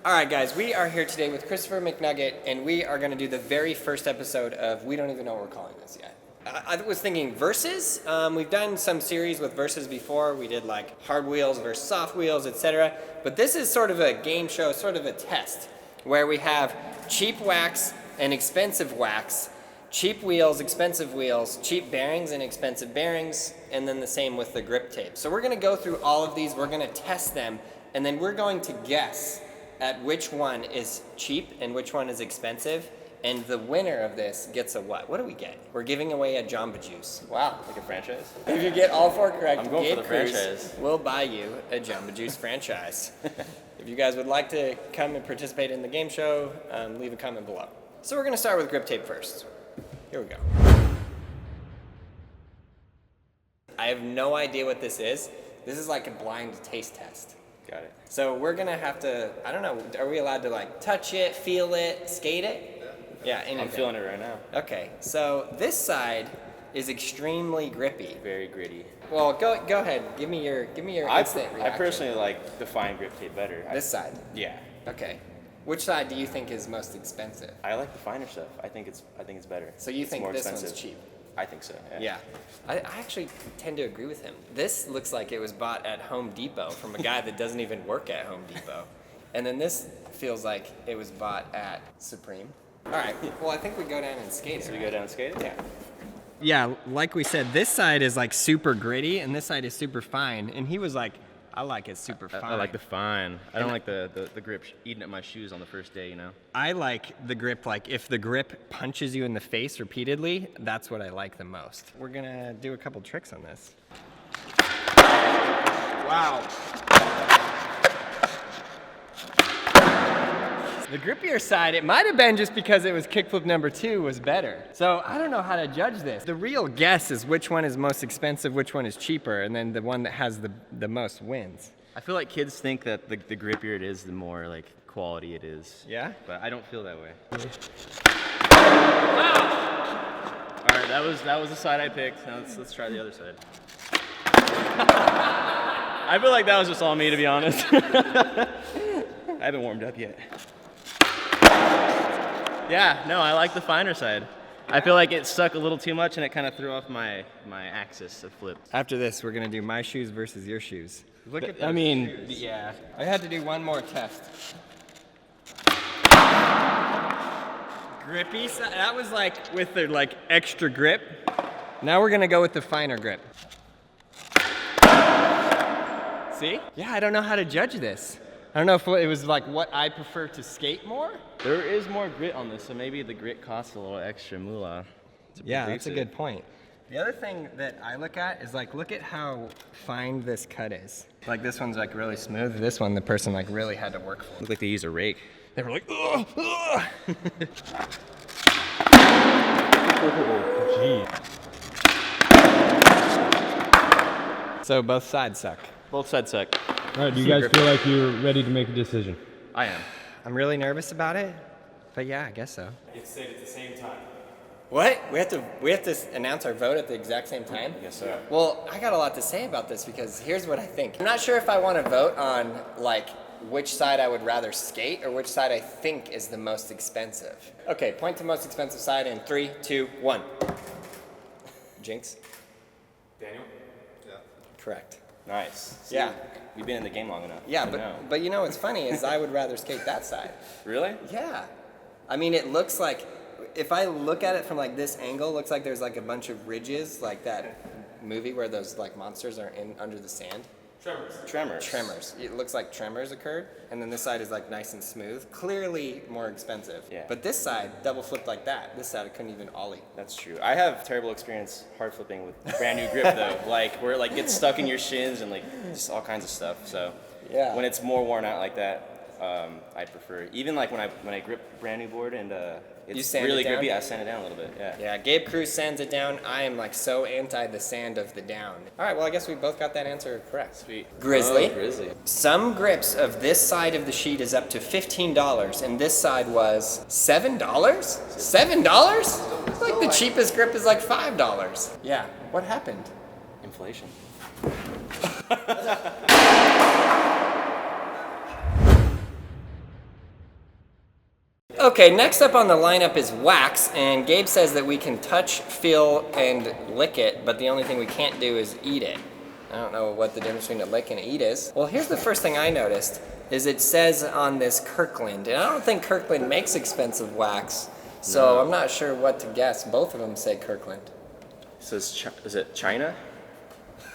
All right, guys, we are here today with Christopher McNugget, and we are going to do the very first episode of, we don't even know what we're calling this yet. I was thinking versus. We've done some series with versus before. We did like hard wheels versus soft wheels, etc. But this is sort of a game show, sort of a test, where we have cheap wax and expensive wax, cheap wheels, expensive wheels, cheap bearings and expensive bearings, and then the same with the grip tape. So we're going to go through all of these, we're going to test them, and then we're going to guess at which one is cheap and which one is expensive. And the winner of this gets a what? What do we get? We're giving away a Jamba Juice. Wow. Like a franchise? If you get all four correct, I'm going Gabe for the Cruz franchise. will buy you a Jamba Juice franchise. If you guys would like to come and participate in the game show, leave a comment below. So we're going to start with grip tape first. Here we go. I have no idea what this is. This is like a blind taste test. Got it. So we're going to have to, I don't know, are we allowed to like touch it, feel it, skate it? Yeah, anything. I'm feeling it right now. Okay, so this side is extremely grippy. Very gritty. Well, go ahead. Give me your instant reaction. I personally like the fine grip tape better. This side. Yeah. Okay. Which side do you think is most expensive? I like the finer stuff. I think it's better. So you it's think more this expensive. one's cheap? I think so. Yeah. I actually tend to agree with him. This looks like it was bought at Home Depot from a guy that doesn't even work at Home Depot. And then this feels like it was bought at Supreme. All right, well, I think we go down and skate it. So we go down and skate it? Yeah. Yeah, like we said, this side is like super gritty and this side is super fine. And he was like, I like it super fine. I like the fine. I don't like the grip eating at my shoes on the first day, you know? I like the grip, like if the grip punches you in the face repeatedly, that's what I like the most. We're gonna do a couple tricks on this. Wow. The grippier side, it might have been just because it was kickflip number 2 was better. So I don't know how to judge this. The real guess is which one is most expensive, which one is cheaper, and then the one that has the most wins. I feel like kids think that the grippier it is, the more like quality it is. Yeah? But I don't feel that way. Wow! All right, that was the side I picked. Now let's try the other side. I feel like that was just all me, to be honest. I haven't warmed up yet. Yeah, no, I like the finer side. I feel like it stuck a little too much and it kind of threw off my axis of flip. After this, we're gonna do my shoes versus your shoes. Look at those I mean, shoes. yeah. I had to do one more test. Grippy side, that was like with the like extra grip. Now we're gonna go with the finer grip. See? Yeah, I don't know how to judge this. I don't know if it was like what I prefer to skate more. There is more grit on this, so maybe the grit costs a little extra moolah. Yeah, that's a good point. The other thing that I look at is like, look at how fine this cut is. Like this one's like really smooth. This one, the person like really had to work for. Looked like they used a rake. They were like, ugh, ugh. Gee. So both sides suck. Both sides suck. All right, do you guys feel like you're ready to make a decision? I am. I'm really nervous about it, but yeah, I guess so. You say it at the same time. What? We have to announce our vote at the exact same time? I guess so. Well, I got a lot to say about this because here's what I think. I'm not sure if I want to vote on like which side I would rather skate or which side I think is the most expensive. Okay, point to most expensive side in 3, 2, 1. Jinx? Daniel? Yeah. Correct. Nice. See, Yeah. We've been in the game long enough. Yeah, to know. but you know what's funny is I would rather skate that side. Really? Yeah. I mean, it looks like, if I look at it from like this angle, it looks like there's like a bunch of ridges, like that movie where those like monsters are in under the sand. Tremors. It looks like tremors occurred, and then this side is like nice and smooth. Clearly more expensive. Yeah. But this side double flipped like that. This side I couldn't even ollie. That's true. I have terrible experience hard flipping with brand new grip though. Like where it like gets stuck in your shins and like just all kinds of stuff. So Yeah. when it's more worn out like that, I prefer even like when I grip brand new board and You it's sand really it down? grippy. I sand it down a little bit. Yeah. Yeah, Gabe Cruz sands it down. I am like so anti the sand of the down. All right, well I guess we both got that answer correct. Sweet. Grizzly. Oh, grizzly. Some grips of this side of the sheet is up to $15, and this side was $7? $7? Like the cheapest grip is like $5. Yeah, what happened? Inflation. Okay, next up on the lineup is wax, and Gabe says that we can touch, feel, and lick it, but the only thing we can't do is eat it. I don't know what the difference between a lick and a eat is. Well, here's the first thing I noticed, is it says on this Kirkland, and I don't think Kirkland makes expensive wax, so I'm not sure what to guess. Both of them say Kirkland. It says, is it China?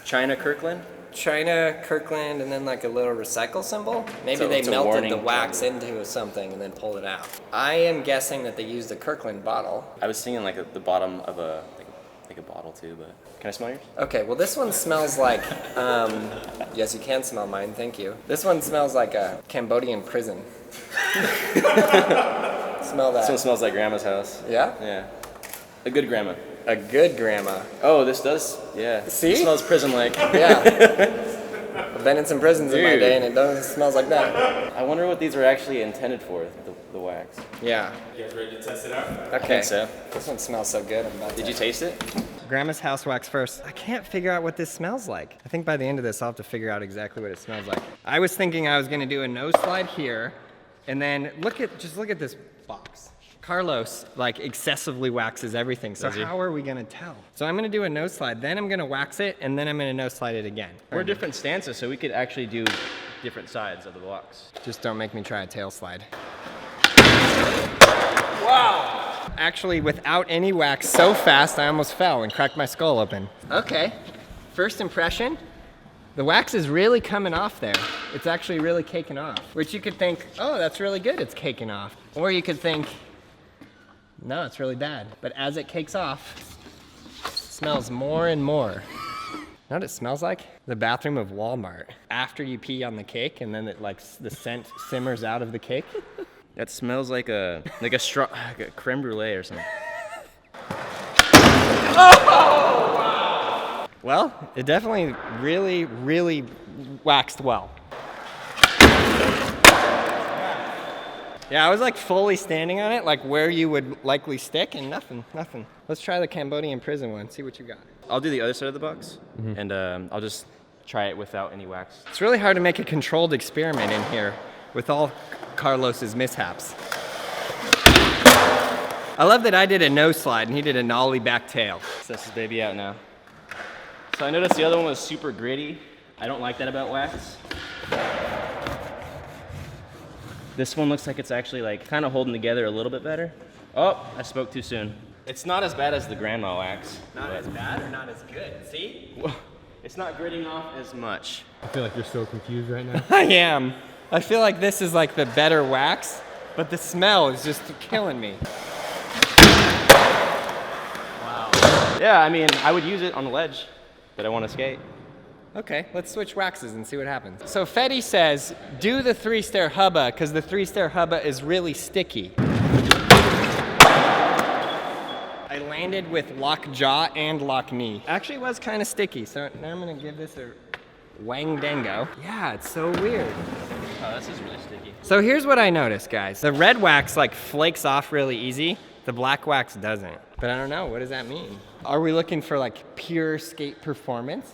China Kirkland? China, Kirkland, and then like a little recycle symbol. Maybe So they it's a melted warning the wax candle. into something and then pulled it out. I am guessing that they used a Kirkland bottle. I was thinking like the bottom of a bottle too, but can I smell yours? Okay, well this one smells like, yes you can smell mine, thank you. This one smells like a Cambodian prison. Smell that. This one smells like grandma's house. Yeah? Yeah. A good grandma. A good grandma. Oh, this does, yeah. See? It smells prison-like. Yeah. I've been in some prisons in my Dude. day and it smells like that. I wonder what these are actually intended for, the wax. Yeah. You guys ready to test it out? Okay. I think so. This one smells so good. Did you taste it? Grandma's house wax first. I can't figure out what this smells like. I think by the end of this, I'll have to figure out exactly what it smells like. I was thinking I was gonna do a nose slide here, and then just look at this box. Carlos like excessively waxes everything, so how are we gonna tell? So I'm gonna do a nose slide, then I'm gonna wax it, and then I'm gonna nose slide it again. We're different stances, so we could actually do different sides of the box. Just don't make me try a tail slide. Wow! Actually, without any wax, so fast I almost fell and cracked my skull open. Okay, first impression, the wax is really coming off there. It's actually really caking off, which you could think, oh, that's really good, it's caking off. Or you could think, no, it's really bad. But as it cakes off, it smells more and more. You know what it smells like? The bathroom of Walmart. After you pee on the cake and then it the scent simmers out of the cake. That smells like a creme brulee or something. Well, it definitely really, really waxed well. Yeah, I was like fully standing on it, like where you would likely stick, and nothing. Let's try the Cambodian prison one, see what you got. I'll do the other side of the box, and I'll just try it without any wax. It's really hard to make a controlled experiment in here with all Carlos's mishaps. I love that I did a nose slide and he did a nollie back tail. Test this baby out now. So I noticed the other one was super gritty. I don't like that about wax. This one looks like it's actually like kind of holding together a little bit better. Oh, I spoke too soon. It's not as bad as the grandma wax. Not as bad or not as good, see? Well, it's not gritting off as much. I feel like you're so confused right now. I am. I feel like this is like the better wax, but the smell is just killing me. Yeah, I mean, I would use it on the ledge, but I want to skate. Okay, let's switch waxes and see what happens. So Fetty says, do the 3-stair hubba, because the 3-stair hubba is really sticky. I landed with lock jaw and lock knee. Actually, it was kind of sticky, so now I'm gonna give this a wang dango. Yeah, it's so weird. Oh, this is really sticky. So here's what I noticed, guys. The red wax like flakes off really easy. The black wax doesn't. But I don't know, what does that mean? Are we looking for like pure skate performance?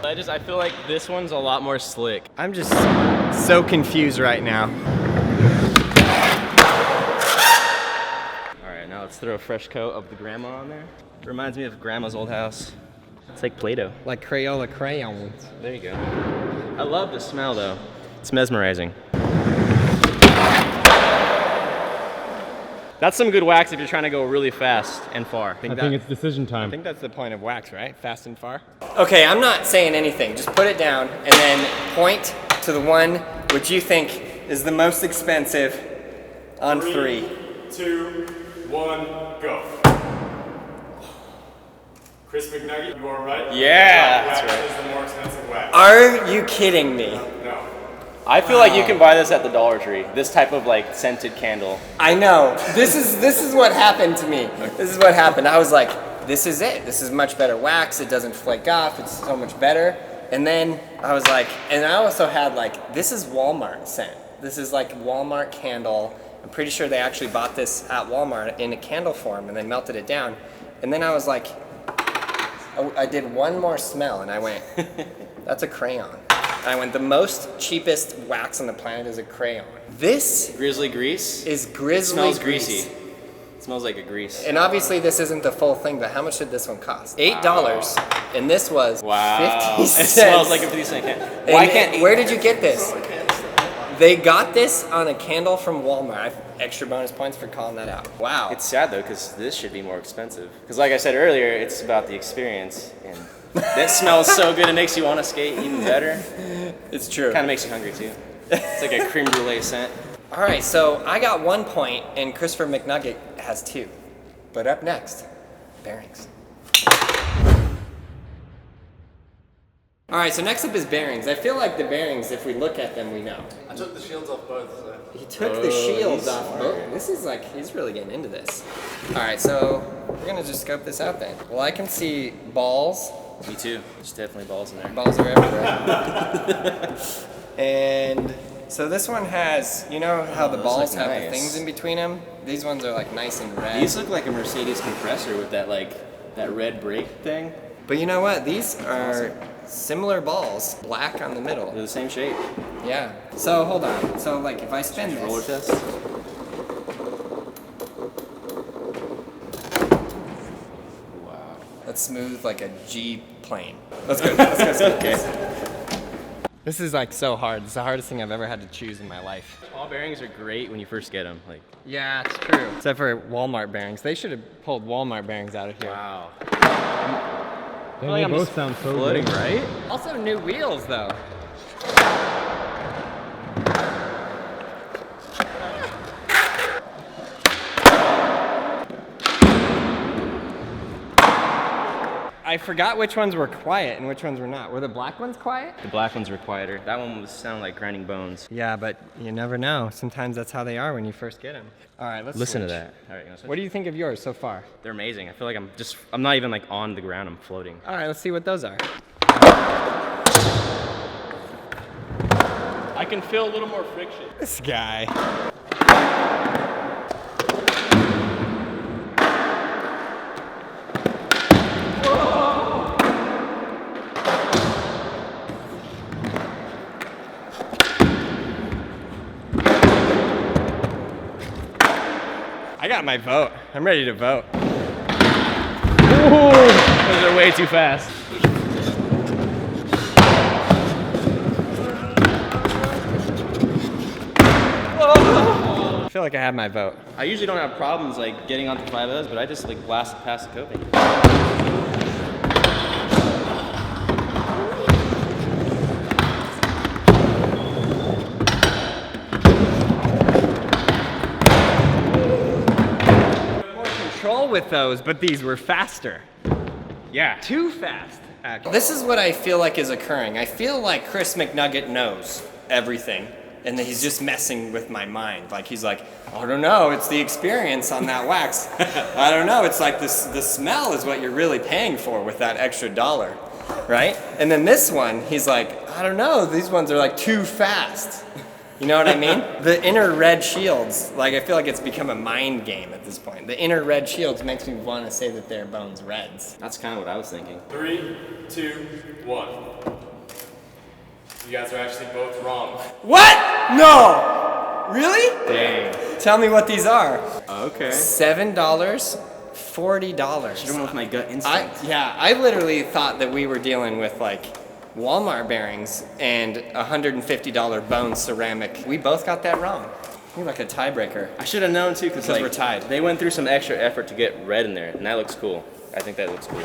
I feel like this one's a lot more slick. I'm just so confused right now. All right, now let's throw a fresh coat of the grandma on there. Reminds me of grandma's old house. It's like Play-Doh. Like Crayola crayons. There you go. I love the smell though. It's mesmerizing. That's some good wax if you're trying to go really fast and far. I think it's decision I time. think that's the point of wax, right? Fast and far. Okay, I'm not saying anything. Just put it down and then point to the one which you think is the most expensive on 3. 2, 1, go. Chris McNugget, you are right. Yeah, Wax that's right. is the more expensive wax. Are you kidding me? No. I feel like you can buy this at the Dollar Tree. This type of like scented candle. I know. This is what happened to me. This is what happened. I was like, this is it. This is much better wax. It doesn't flake off. It's so much better. And then I was like, and I also had like, this is Walmart scent. This is like Walmart candle. I'm pretty sure they actually bought this at Walmart in a candle form and they melted it down. And then I was like, I did one more smell and I went, that's a crayon. I went the most cheapest wax on the planet is a crayon. This Grizzly grease. is Grizzly Smells grease. greasy. It smells like a grease. And obviously this isn't the full thing, but how much did this one cost? $8, and this was 50 cents. It smells like a 50-cent can. Why can't? Where did you get this? They got this on a candle from Walmart. I have extra bonus points for calling that out. Wow. It's sad though, because this should be more expensive. Because like I said earlier, it's about the experience, and that smells so good. It makes you want to skate even better. It's true. Kind of makes you hungry too. It's like a creme brulee scent. All right, so I got 1 point, and Christopher McNugget has 2. But up next, bearings. All right, so next up is bearings. I feel like the bearings, if we look at them, we know. I took the shields off both, so. He took the shields off both. This is like, he's really getting into this. All right, so we're gonna just scope this out then. Well, I can see balls. Me too. There's definitely balls in there. Balls are everywhere. And so this one has, you know how the those balls look have the nice. things in between them? These ones are like nice and red. These look like a Mercedes compressor with that that red brake thing. But you know what? These are similar balls, black on the middle. They're the same shape. Yeah. So hold on. So like if I spin Roller this, test. Wow. let's smooth like a G plane. Let's go. Let's go smooth this. This is like so hard. It's the hardest thing I've ever had to choose in my life. Ball bearings are great when you first get them. Like, Yeah, it's true. Except for Walmart bearings. They should have pulled Walmart bearings out of here. wow. They like I'm both just sound so floating, good. right? Also new wheels though. I forgot which ones were quiet and which ones were not. Were the black ones quiet? The black ones were quieter. That one was sound like grinding bones. Yeah, but you never know. Sometimes that's how they are when you first get them. All right, let's Listen to switch. that. All right, you wanna switch? What do you think of yours so far? They're amazing. I feel like I'm not even like on the ground. I'm floating. All right, let's see what those are. I can feel a little more friction. This guy. I got my vote. I'm ready to vote. Those are way too fast. I feel like I have my vote. I usually don't have problems like getting onto 5Os, but I just like blasted past the coping. More control with those, but these were faster. Yeah. Too fast, actually. This is what I feel like is occurring. I feel like Chris McNugget knows everything, and that he's just messing with my mind. Like he's like, I don't know, it's the experience on that wax. I don't know, it's like this. The smell is what you're really paying for with that extra $1, right? And then this one, he's like, I don't know, these ones are like too fast. You know what I mean? The inner red shields, like I feel like it's become a mind game at this point. The inner red shields makes me want to say that they're Bones Reds. That's kind of what I was thinking. 3, 2, 1. You guys are actually both wrong. What? No! Really? Dang. Tell me what these are. Okay. $7, $40. I went with my gut instinct. I literally thought that we were dealing with like Walmart bearings and $150 bone ceramic. We both got that wrong. You're like a tiebreaker. I should have known too, because Because we're tied. They went through some extra effort to get red in there, and that looks cool. I think that looks cool.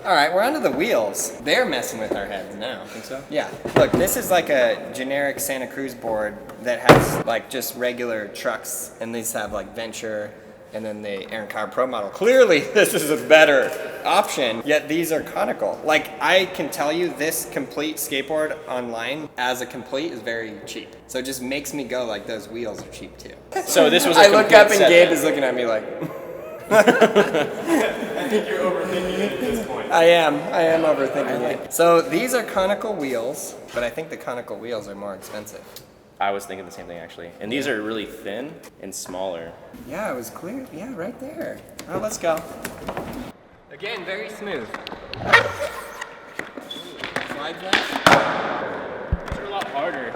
All right, we're onto the wheels. They're messing with our heads now. Think so? Yeah. Look, this is like a generic Santa Cruz board that has like just regular trucks, and these have like Venture and then the Aaron Carr Pro model. Clearly, this is a better option, yet these are conical. Like, I can tell you this complete skateboard online as a complete is very cheap. So it just makes me go like those wheels are cheap too. So this was a I look complete up and set Gabe then. is looking at me like, I think you're overthinking it at this point. I am overthinking it. So these are conical wheels, but I think the conical wheels are more expensive. I was thinking the same thing actually. And these are really thin and smaller. Yeah, it was clear. Yeah, right there. All right, let's go. Again, very smooth. slides nice? These are a lot harder.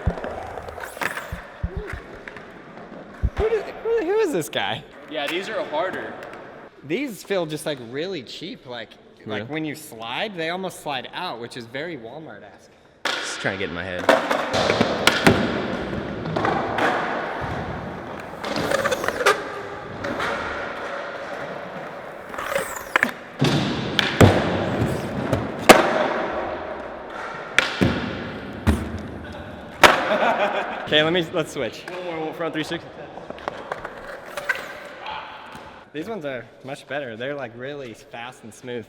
Who is this guy? Yeah, these are harder. These feel just like really cheap. Like when you slide, they almost slide out, which is very Walmart-esque. Just trying to get in my head. Okay, let's switch. One more front 360. These ones are much better. They're like really fast and smooth.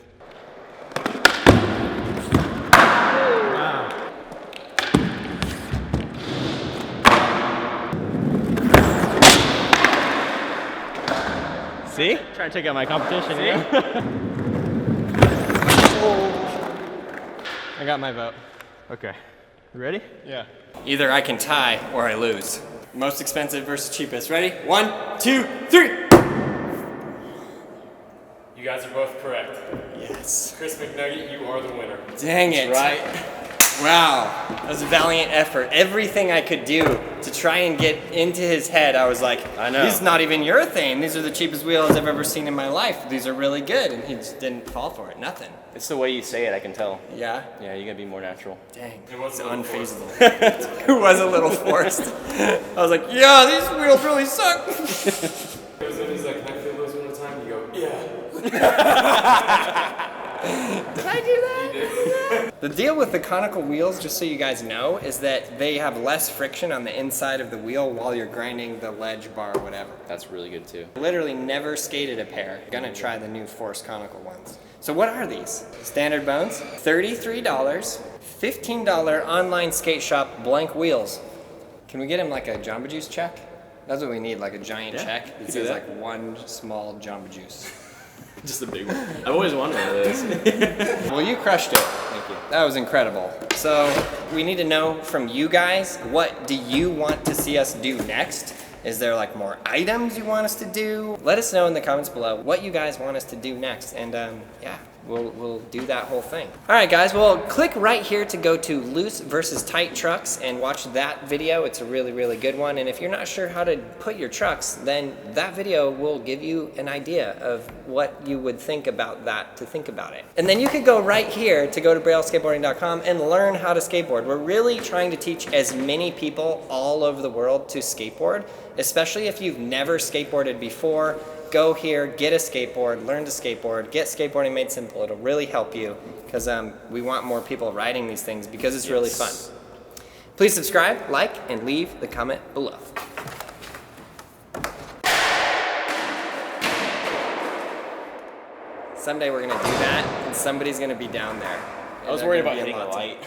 Wow. See? Trying to take out my competition, I got my vote. Okay. You ready? Yeah. Either I can tie or I lose. Most expensive versus cheapest. Ready? 1, 2, 3. You guys are both correct. Yes. Chris McNugget, you are the winner. Dang it. Right. Wow. That was a valiant effort. Everything I could do to try and get into his head, I was like, I know. This is not even your thing. These are the cheapest wheels I've ever seen in my life. These are really good. And he just didn't fall for it. Nothing. It's the way you say it, I can tell. Yeah? Yeah, you gotta be more natural. Dang. It was It's a little unfeasible. It was a little forced. I was like, yeah, these wheels really suck. Goes in, he's like, can I feel those one at a time? You go, yeah. Did I do that? The deal with the conical wheels, just so you guys know, is that they have less friction on the inside of the wheel while you're grinding the ledge bar or whatever. That's really good too. Literally never skated a pair. Gonna try the new Force conical ones. So what are these? Standard bones, $33, $15 online skate shop blank wheels. Can we get him like a Jamba Juice check? That's what we need, like a giant check. It says like one small Jamba Juice. Just a big one. I've always wanted one of those. Well, you crushed it. Thank you. That was incredible. So we need to know from you guys, what do you want to see us do next? Is there like more items you want us to do? Let us know in the comments below what you guys want us to do next, and yeah, we'll do that whole thing. All right, guys. Well, click right here to go to loose versus tight trucks and watch that video. It's a really, really good one. And if you're not sure how to put your trucks, then that video will give you an idea of what you would think about that to think about it. And then you could go right here to go to brailleskateboarding.com and learn how to skateboard. We're really trying to teach as many people all over the world to skateboard, especially if you've never skateboarded before. Go here, get a skateboard, learn to skateboard, get skateboarding made simple. It'll really help you because we want more people riding these things because it's really fun. Please subscribe, like, and leave the comment below. Someday we're gonna do that and somebody's gonna be down there. I was worried about hitting the light.